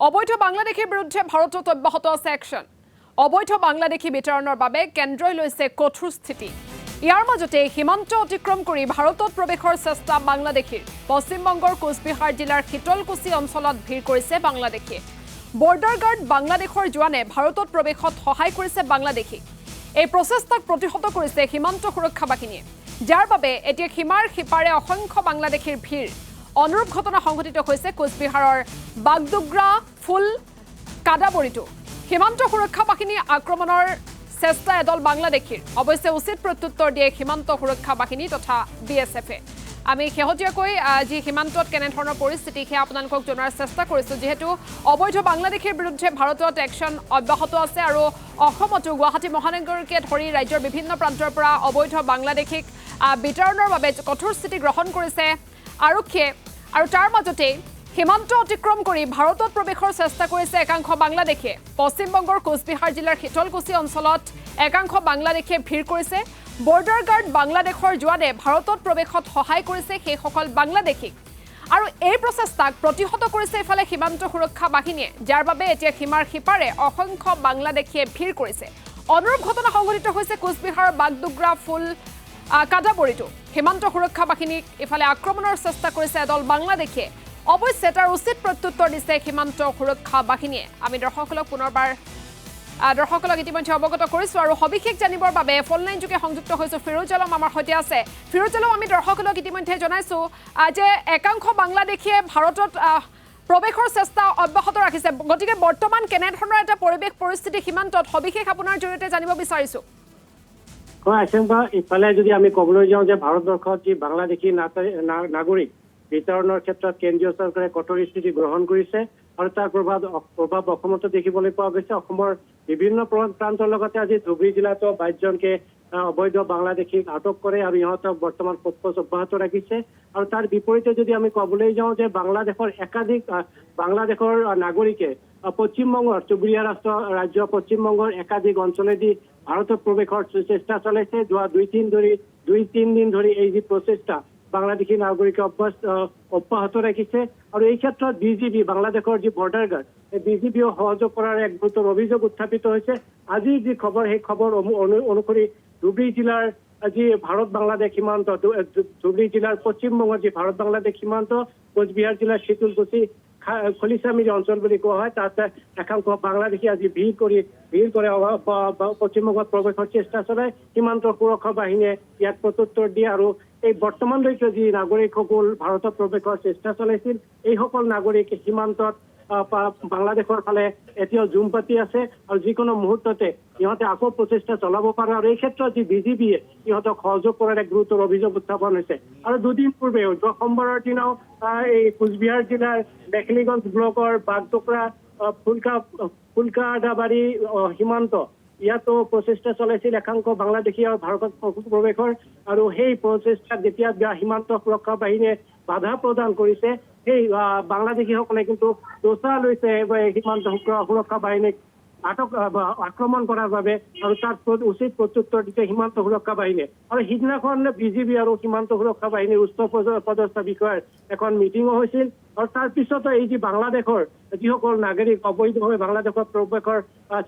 অবৈধ বাংলাদেশীৰ বিৰুদ্ধে ভাৰতত অব্যাহত আছে একশন। অবৈধ বাংলাদেশী বিতৰণৰ বাবে কেন্দ্ৰই লৈছে কঠোৰ স্থিতি। ইয়াৰ মাজতে সীমান্ত অতিক্ৰম কৰি ভাৰতত প্ৰৱেশৰ চেষ্টা বাংলাদেশীৰ। পশ্চিমবংগৰ কোচবিহাৰ জিলাৰ শীতলকুচি অঞ্চলত ভিৰ কৰিছে বাংলাদেশীয়ে। বৰ্ডাৰ গাৰ্ড বাংলাদেশৰ জোৱানে ভাৰতত প্ৰৱেশত সহায় কৰিছে বাংলাদেশীক। এই প্ৰচেষ্টাক প্ৰতিহত কৰিছে সীমান্ত সুৰক্ষা বাহিনীয়ে, যাৰ বাবে এতিয়া সীমাৰ সিপাৰে অসংখ্য বাংলাদেশীৰ ভিৰ। অনুৰূপ ঘটনা সংঘটিত হৈছে কোচবিহাৰৰ বাগডোগৰা ফুল কাদাবৰীতো। সীমান্ত সুৰক্ষা বাহিনী আক্ৰমণৰ চেষ্টা এদল বাংলাদেশীৰ। অৱশ্যে উচিত প্ৰত্যুত্তৰ দিয়ে সীমান্ত সুৰক্ষা বাহিনী তথা BSFে। আমি শেহতীয়াকৈ যি সীমান্তত কেনেধৰণৰ পৰিস্থিতি সেয়া আপোনালোকক জনাৰ চেষ্টা কৰিছোঁ। যিহেতু অবৈধ বাংলাদেশীৰ বিৰুদ্ধে ভাৰতত একশন অব্যাহত আছে আৰু অসমতো গুৱাহাটী মহানগৰকে ধৰি ৰাজ্যৰ বিভিন্ন প্ৰান্তৰ পৰা অবৈধ বাংলাদেশীক বিতৰণৰ বাবে কঠোৰ স্থিতি গ্ৰহণ কৰিছে আৰক্ষীয়ে। আৰু তাৰ মাজতে সীমান্ত অতিক্ৰম কৰি ভাৰতত প্ৰৱেশৰ চেষ্টা কৰিছে একাংশ বাংলাদেশীয়ে। পশ্চিমবংগৰ কোচবিহাৰ জিলাৰ শীতলকুচি অঞ্চলত একাংশ বাংলাদেশীয়ে ভিৰ কৰিছে। বৰ্ডাৰ গাৰ্ড বাংলাদেশৰ জোৱানে ভাৰতত প্ৰৱেশত সহায় কৰিছে সেইসকল বাংলাদেশীক। আৰু এই প্ৰচেষ্টাক প্ৰতিহত কৰিছে ইফালে সীমান্ত সুৰক্ষা বাহিনীয়ে, যাৰ বাবে এতিয়া সীমাৰ সিপাৰে অসংখ্য বাংলাদেশীয়ে ভিৰ কৰিছে। অনুৰূপ ঘটনা সংঘটিত হৈছে কোচবিহাৰৰ বাগডোগৰা ফুল কাদাবৰীতো। সীমান্ত সুৰক্ষা বাহিনীক ইফালে আক্ৰমণৰ চেষ্টা কৰিছে এদল বাংলাদেশীয়ে। অৱশ্যে তাৰ উচিত প্ৰত্যুত্তৰ দিছে সীমান্ত সুৰক্ষা বাহিনীয়ে। আমি দৰ্শকসকলক ইতিমধ্যে অৱগত কৰিছোঁ আৰু সবিশেষ জানিবৰ বাবে ফোন লাইন যোগে সংযুক্ত হৈছোঁ। ফিৰোজ আলম আমাৰ সৈতে আছে। ফিৰোজ আলম, আমি দৰ্শকসকলক ইতিমধ্যে জনাইছোঁ যে একাংশ বাংলাদেশীয়ে ভাৰতত প্ৰৱেশৰ চেষ্টা অব্যাহত ৰাখিছে। গতিকে বৰ্তমান কেনেধৰণৰ এটা পৰিৱেশ পৰিস্থিতি সীমান্তত সবিশেষ আপোনাৰ জৰিয়তে জানিব বিচাৰিছোঁ। আশংকা ইফালে যদি আমি ক'বলৈ যাওঁ যে ভাৰতবৰ্ষত যি বাংলাদেশী নাগৰিক বিতৰণৰ ক্ষেত্ৰত কেন্দ্ৰীয় চৰকাৰে কঠোৰ স্থিতি গ্ৰহণ কৰিছে আৰু তাৰ প্ৰভাৱ অসমতো দেখিবলৈ পোৱা গৈছে। অসমৰ বিভিন্ন প্ৰান্তৰ লগতে আজি ধুবুৰী জিলাতো 22জনকে অবৈধ বাংলাদেশীক আটক কৰে আৰু ইহঁতক বৰ্তমান সোধপোছ অব্যাহত ৰাখিছে। আৰু তাৰ বিপৰীতে যদি আমি ক'বলৈ যাওঁ যে বাংলাদেশৰ একাধিক বাংলাদেশৰ নাগৰিকে পশ্চিমবংগৰ চুবুৰীয়া ৰাজ্য পশ্চিমবংগৰ একাধিক অঞ্চলেদি ভাৰতত প্ৰৱেশৰ চেষ্টা চলাইছে। যোৱা দুই তিন দিন ধৰি এই যি প্ৰচেষ্টা বাংলাদেশী নাগৰিকে অব্যাহত ৰাখিছে। আৰু এই ক্ষেত্ৰত BGB বাংলাদেশৰ যি বৰ্ডাৰ গাৰ্ড এই BGBও সহযোগ কৰাৰ এক গুৰুতৰ অভিযোগ উত্থাপিত হৈছে। আজি যি খবৰ সেই খবৰ অনুসৰি ধুবুৰী জিলাৰ যি ভাৰত বাংলাদেশ সীমান্ত, ধুবুৰী জিলাৰ পশ্চিমবংগৰ যি ভাৰত বাংলাদেশ সীমান্ত, কোচবিহাৰ জিলাৰ শীতলকুচি খলিচামিৰি অঞ্চল বুলি কোৱা হয়, তাত একাংশ বাংলাদেশী আজি ভিৰ কৰে পশ্চিমবংগত প্ৰৱেশৰ চেষ্টা চলাই। সীমান্ত সুৰক্ষা বাহিনীয়ে ইয়াক প্ৰত্যুত্তৰ দিয়ে আৰু এই বৰ্তমানলৈকে যি নাগৰিকসকল ভাৰতত প্ৰৱেশৰ চেষ্টা চলাইছিল এইসকল নাগৰিক সীমান্তত বাংলাদেশৰ ফালে এতিয়াও জুম পাতি আছে আৰু যিকোনো মুহূৰ্ততে ইহঁতে আকৌ প্ৰচেষ্টা চলাব পাৰে। আৰু এই ক্ষেত্ৰত যি BGBয়ে ইহঁতক সহযোগ কৰাৰ এক গুৰুতৰ অভিযোগ উত্থাপন হৈছে। আৰু দুদিন পূৰ্বে সোমবাৰৰ দিনাও এই কোচবিহাৰ জিলাৰ মেখলিগঞ্জ ব্লকৰ বাগডোগৰা ফুলকাদাবাৰী সীমান্ত ইয়াতো প্ৰচেষ্টা চলাইছিল একাংশ বাংলাদেশী আৰু ভাৰতত প্ৰৱেশৰ। আৰু সেই প্ৰচেষ্টাত যেতিয়া সীমান্ত সুৰক্ষা বাহিনীয়ে বাধা প্ৰদান কৰিছে সেই বাংলাদেশীসকলে কিন্তু দোষা লৈছে সীমান্ত সুৰক্ষা বাহিনীক আক্ৰমণ কৰাৰ বাবে আৰু তাৰ উচিত প্ৰত্যুত্তৰ দিছে সীমান্ত সুৰক্ষা বাহিনীয়ে। আৰু সিদিনাখন BGB আৰু সীমান্ত সুৰক্ষা বাহিনীৰ উচ্চ পদস্থ বিষয়াৰ এখন মিটিঙো হৈছিল। আৰু তাৰ পিছতো এই যি বাংলাদেশৰ যিসকল নাগৰিক অবৈধভাৱে বাংলাদেশত প্ৰৱেশৰ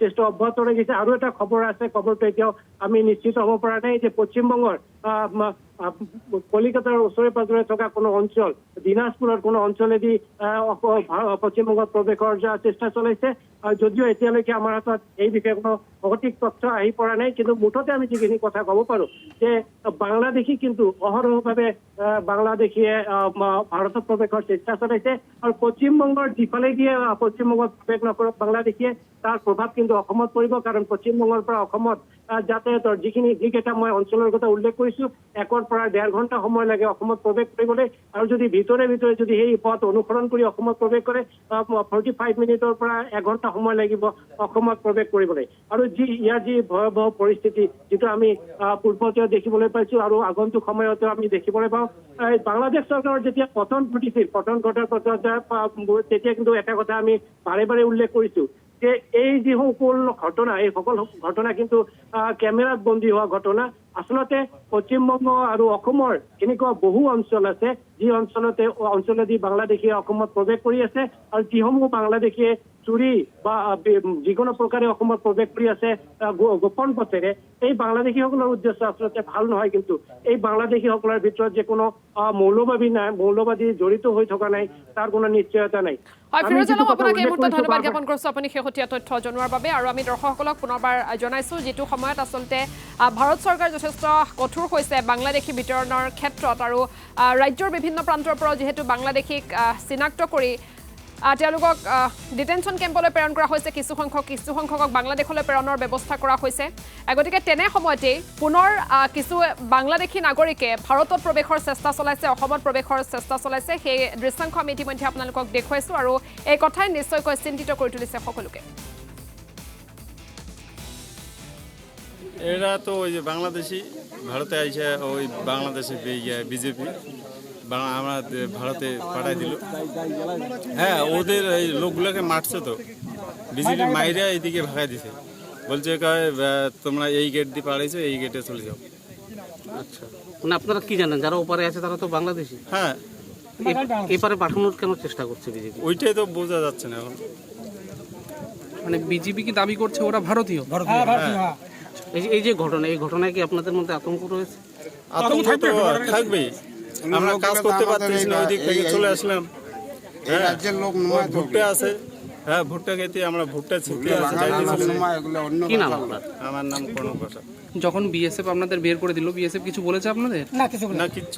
চেষ্টা অব্যাহত ৰাখিছে। আৰু এটা খবৰ আছে, খবৰটো এতিয়াও আমি নিশ্চিত হ'ব পৰা নাই যে পশ্চিমবংগৰ কলিকতাৰ ওচৰে পাজৰে থকা কোনো অঞ্চল, দিনাজপুৰৰ কোনো অঞ্চলেদি পশ্চিমবংগত প্ৰৱেশৰ চেষ্টা চলাইছে। যদিও এতিয়ালৈকে আমাৰ হাতত এই বিষয়ে কোনো সঠিক তথ্য আহি পৰা নাই, কিন্তু মুঠতে আমি যিখিনি কথা ক'ব পাৰো যে বাংলাদেশী কিন্তু অহৰহভাৱে বাংলাদেশীয়ে ভাৰতত প্ৰৱেশৰ চেষ্টা চলাইছে। আৰু পশ্চিমবংগৰ যিফালে দিয়ে পশ্চিমবংগত প্ৰৱেশ নকৰক বাংলাদেশীয়ে তাৰ প্ৰভাৱ কিন্তু অসমত পৰিব। কাৰণ পশ্চিমবংগৰ পৰা অসমত যাতায়াতৰ যিকেইটা মই অঞ্চলৰ কথা উল্লেখ কৰিছো 1 পৰা 1.5 ঘণ্টা সময় লাগে অসমত প্ৰৱেশ কৰিবলৈ। আৰু যদি ভিতৰে যদি সেই পথ অনুসৰণ কৰি অসমত প্ৰৱেশ কৰে 45 মিনিটৰ পৰা 1 ঘণ্টা সময় লাগিব অসমত প্ৰৱেশ কৰিবলৈ। আৰু ইয়াৰ যি ভয়াৱহ পৰিস্থিতি যিটো আমি পূৰ্বতে দেখিবলৈ পাইছো আৰু আগন্তুক সময়তো আমি দেখিবলৈ পাওঁ, বাংলাদেশ চৰকাৰৰ যেতিয়া পতন ঘটাৰ পাছত তেতিয়া কিন্তু এটা কথা আমি বাৰে বাৰে উল্লেখ কৰিছো যে এই যি সকল ঘটনা, এই সকল ঘটনা কিন্তু কেমেৰাত বন্দী হোৱা ঘটনা। আচলতে পশ্চিমবংগ আৰু অসমৰ এনেকুৱা বহু অঞ্চল আছে যি অঞ্চলেদি বাংলাদেশীয়ে অসমত প্ৰৱেশ কৰি আছে, আৰু যিসমূহ বাংলাদেশীয়ে চুৰি বা যিকোনো প্ৰকাৰে অসমত প্ৰৱেশ কৰি আছে গোপন পথেৰে, এই বাংলাদেশীসকলৰ উদ্দেশ্য আচলতে ভাল নহয়। কিন্তু এই বাংলাদেশীসকলৰ ভিতৰত যে কোনো মৌলবাদী জড়িত হৈ থকা নাই, তাৰ কোনো নিশ্চয়তা নাই। হয়, ফিৰোজ আলম, আপোনাক এই মুহূৰ্তত ধন্যবাদ জ্ঞাপন কৰিছো আপুনি শেহতীয়া তথ্য জনোৱাৰ বাবে। আৰু আমি দৰ্শকসকলক পুনৰবাৰ জনাইছো, যিটো সময়ত আচলতে ভাৰত চৰকাৰ যথেষ্ট কঠোৰ হৈছে বাংলাদেশী বিতৰণৰ ক্ষেত্ৰত, আৰু ৰাজ্যৰ বিভিন্ন প্ৰান্তৰ পৰা যিহেতু বাংলাদেশীক চিনাক্ত কৰি তেওঁলোকক ডিটেনশ্যন কেম্পলৈ প্ৰেৰণ কৰা হৈছে, কিছু সংখ্যকক বাংলাদেশলৈ প্ৰেৰণৰ ব্যৱস্থা কৰা হৈছে। গতিকে তেনে সময়তেই পুনৰ কিছু বাংলাদেশী নাগৰিকে ভাৰতত প্ৰৱেশৰ চেষ্টা চলাইছে, অসমত প্ৰৱেশৰ চেষ্টা চলাইছে। সেই দৃশ্যাংশ আমি ইতিমধ্যে আপোনালোকক দেখুৱাইছোঁ, আৰু এই কথাই নিশ্চয়কৈ চিন্তিত কৰি তুলিছে সকলোকে। এরা তো ওই যে বাংলাদেশি ভারতে আইসে ওই বাংলাদেশে বিজেপি আমরা ভারতে পাঠাই দিল। হ্যাঁ, ওদের এই লোকগুলোকে মারছে তো, বিজেপি মাইরা এইদিকে ভাগাই দিছে, বলছে তোমরা এই গেট দিয়ে পাঠাইছো, এই গেটে চলে যাও। আচ্ছা, মানে আপনারা কি জানেন যারা ওপারে আছে তারা তো বাংলাদেশি? হ্যাঁ, এপারে পাঠানোর কেন চেষ্টা করছে বিজেপি? ওইটাই তো বোঝা যাচ্ছে না এখন। মানে বিজেপি কি দাবি করছে ওরা ভারতীয়? হ্যাঁ, এই যে ঘটনা, এই ঘটনায় কি আপনাদের মধ্যে আতঙ্ক রয়েছে? আতঙ্ক তো থাকবেই। আমরা কাজ করতে পারতেছি না, ওই দিক থেকে চলে আসলাম। রাজ্যের লোক ভুট্টা আছে, হ্যাঁ, ভুট্টা খেতে আমরা ভুট্টা ছিটতে আছে। কি নাম আপনার? আমার নাম কনক বসা। যখন বিএসএফ আপনাদের বের করে দিল, বিএসএফ কিছু বলেছে আপনাদের? না, কিচ্ছু